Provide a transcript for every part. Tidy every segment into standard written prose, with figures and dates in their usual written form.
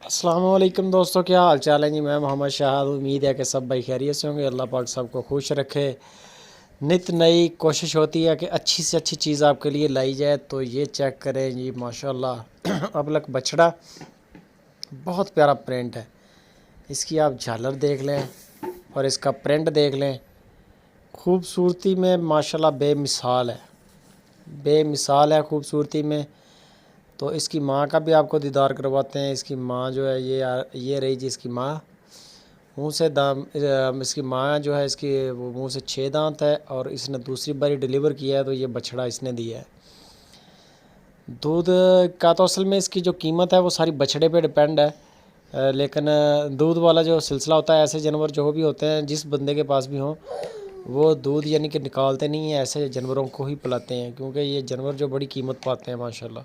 अस्सलामुअलैकुम दोस्तों, क्या हाल चाल है जी। मैं मोहम्मद शाहद। उम्मीद है कि सब भाई खैरियत से होंगे। अल्लाह पाक सबको खुश रखे। नित नई कोशिश होती है कि अच्छी से अच्छी चीज़ आपके लिए लाई जाए। तो ये चेक करें जी, माशाल्लाह अबलक बछड़ा, बहुत प्यारा प्रिंट है। इसकी आप झालर देख लें और इसका प्रिंट देख लें, खूबसूरती में माशाल्लाह बेमिसाल है, बेमिसाल है खूबसूरती में। तो इसकी माँ का भी आपको दीदार करवाते हैं। इसकी माँ जो है ये रही जी इसकी माँ। मुंह से इसकी माँ जो है, इसकी वो मुंह से 6 दांत है और इसने दूसरी बारी डिलीवर किया है, तो ये बछड़ा इसने दिया है। दूध का तो असल में इसकी जो कीमत है वो सारी बछड़े पे डिपेंड है, लेकिन दूध वाला जो सिलसिला होता है, ऐसे जानवर जो भी होते हैं जिस बंदे के पास भी हों, वो दूध यानी कि निकालते नहीं हैं, ऐसे जानवरों को ही पिलाते हैं, क्योंकि ये जानवर जो बड़ी कीमत पाते हैं माशाल्लाह।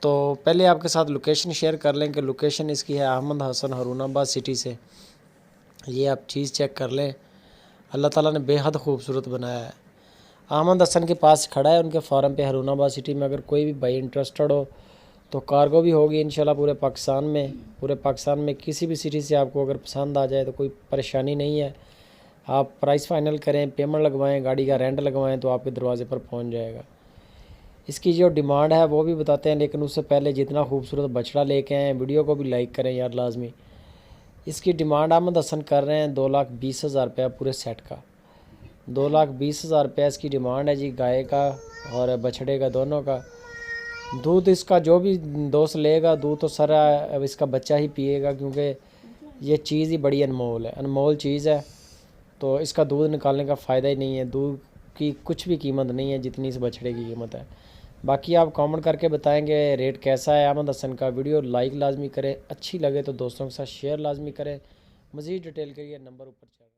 तो पहले आपके साथ लोकेशन शेयर कर लें कि लोकेशन इसकी है अहमद हसन, हरुणाबाद सिटी से। ये आप चीज़ चेक कर लें, अल्लाह ताला ने बेहद खूबसूरत बनाया है। अहमद हसन के पास खड़ा है, उनके फार्म पे हरुणाबाद सिटी में। अगर कोई भी भाई इंटरेस्टेड हो तो कार्गो भी होगी इंशाल्लाह पूरे पाकिस्तान में। पूरे पाकिस्तान में किसी भी सिटी से आपको अगर पसंद आ जाए तो कोई परेशानी नहीं है। आप प्राइस फाइनल करें, पेमेंट लगवाएं, गाड़ी का रेंट लगवाएं, तो आपके दरवाजे पर पहुंच जाएगा। इसकी जो डिमांड है वो भी बताते हैं, लेकिन उससे पहले जितना खूबसूरत बछड़ा लेके आए, वीडियो को भी लाइक करें यार लाजमी। इसकी डिमांड अहमद हसन कर रहे हैं 2,20,000 रुपया पूरे सेट का। 2,20,000 रुपया इसकी डिमांड है जी, गाय का और बछड़े का दोनों का। दूध इसका जो भी दोस्त लेगा, दूध तो सारा अब इसका बच्चा ही पिएगा, क्योंकि ये चीज़ ही बड़ी अनमोल है, अनमोल चीज़ है। तो इसका दूध निकालने का फ़ायदा ही नहीं है। दूध की कुछ भी कीमत नहीं है जितनी इस बछड़े की कीमत है। बाकी आप कमेंट करके बताएंगे रेट कैसा है अहमद हसन का। वीडियो लाइक लाजमी करें, अच्छी लगे तो दोस्तों के साथ शेयर लाजमी करें। मज़ीद डिटेल के लिए नंबर ऊपर चल